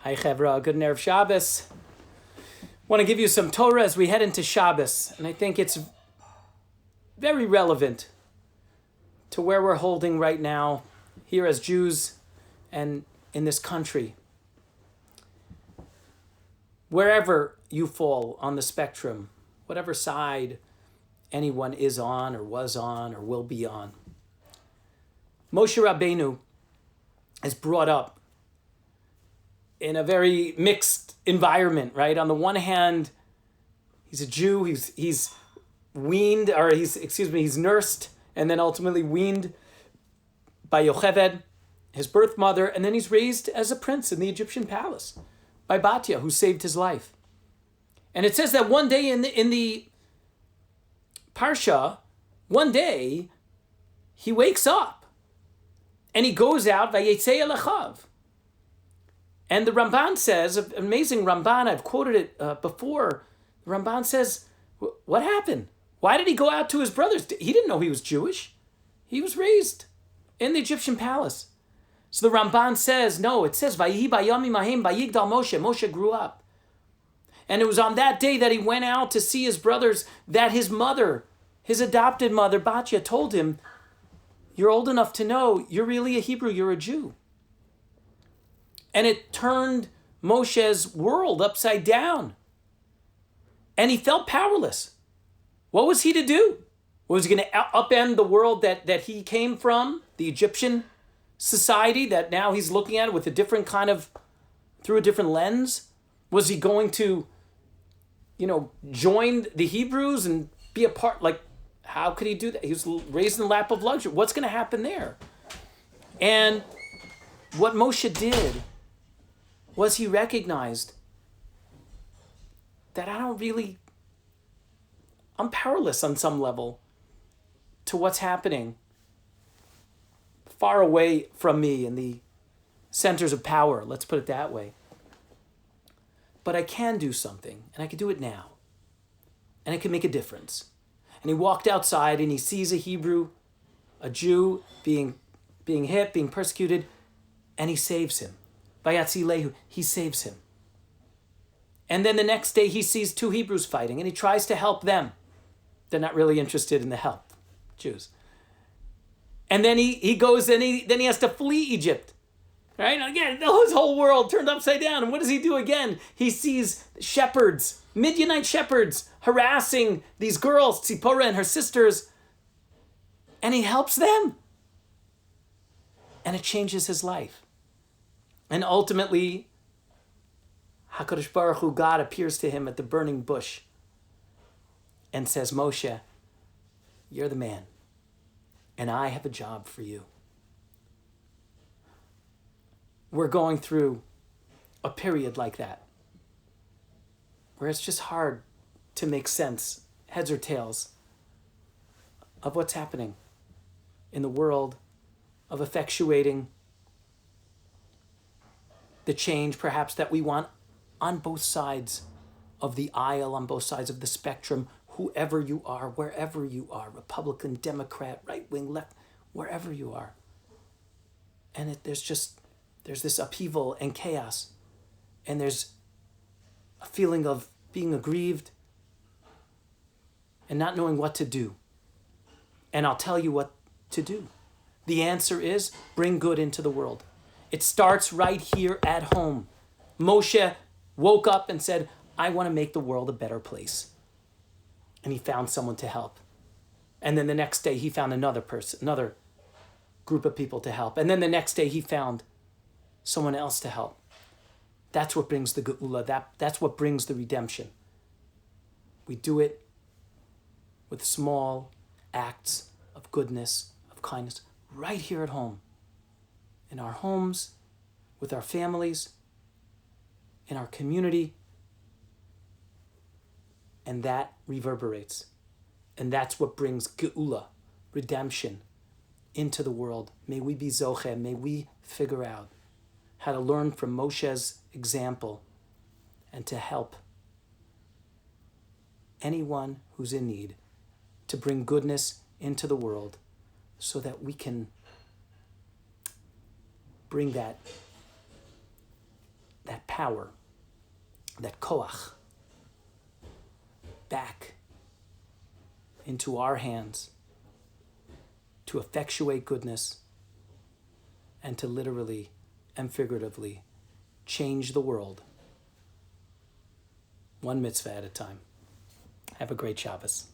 Hi Chevra, good Erev Shabbos. Want to give you some Torah as we head into Shabbos, and I think it's very relevant to where we're holding right now here as Jews and in this country. Wherever you fall on the spectrum, whatever side anyone is on or was on or will be on, Moshe Rabbeinu is brought up in a very mixed environment, right? On the one hand, he's a Jew, he's weaned, or he's nursed and then ultimately weaned by Yocheved, his birth mother, and then he's raised as a prince in the Egyptian palace by Batya, who saved his life. And it says that one day in the Parsha, one day he wakes up and he goes out, Vayetzei Elechav. And the Ramban says, an amazing Ramban, I've quoted it before, the Ramban says, what happened? Why did he go out to his brothers? He didn't know he was Jewish. He was raised in the Egyptian palace. So the Ramban says, no, it says, Vayihi bayami mahem vayigdal Moshe. Moshe grew up. And it was on that day that he went out to see his brothers that his mother, his adopted mother, Batya, told him, you're old enough to know you're really a Hebrew, you're a Jew. And it turned Moshe's world upside down. And he felt powerless. What was he to do? Was he going to upend the world that he came from, the Egyptian society that now he's looking at with a different kind of, through a different lens? Was he going to, join the Hebrews and be a part, how could he do that? He was raised in the lap of luxury. What's going to happen there? And what Moshe did was he recognized that I'm powerless on some level to what's happening far away from me in the centers of power, let's put it that way. But I can do something, and I can do it now. And it can make a difference. And he walked outside and he sees a Hebrew, a Jew, being hit, being persecuted, and he saves him. Vayatzilehu, he saves him. And then the next day he sees two Hebrews fighting and he tries to help them. They're not really interested in the help, Jews. And then he goes and then he has to flee Egypt. Right? And again, his whole world turned upside down. And what does he do again? He sees shepherds, Midianite shepherds, harassing these girls, Tzipporah and her sisters. And he helps them. And it changes his life. And ultimately, HaKadosh Baruch Hu, God, appears to him at the burning bush and says, Moshe, you're the man, and I have a job for you. We're going through a period like that, where it's just hard to make sense, heads or tails, of what's happening in the world, of effectuating the change perhaps that we want on both sides of the aisle, on both sides of the spectrum, whoever you are, wherever you are, Republican, Democrat, right wing, left, wherever you are. And there's this upheaval and chaos, and there's a feeling of being aggrieved and not knowing what to do. And I'll tell you what to do. The answer is bring good into the world. It starts right here at home. Moshe woke up and said, I want to make the world a better place. And he found someone to help. And then the next day he found another person, another group of people to help. And then the next day he found someone else to help. That's what brings the Geulah. That's what brings the redemption. We do it with small acts of goodness, of kindness, right here at home. In our homes, with our families, in our community. And that reverberates. And that's what brings Geulah, redemption, into the world. May we be Zoche. May we figure out how to learn from Moshe's example and to help anyone who's in need to bring goodness into the world so that we can bring that power, that koach, back into our hands to effectuate goodness and to literally and figuratively change the world one mitzvah at a time. Have a great Shabbos.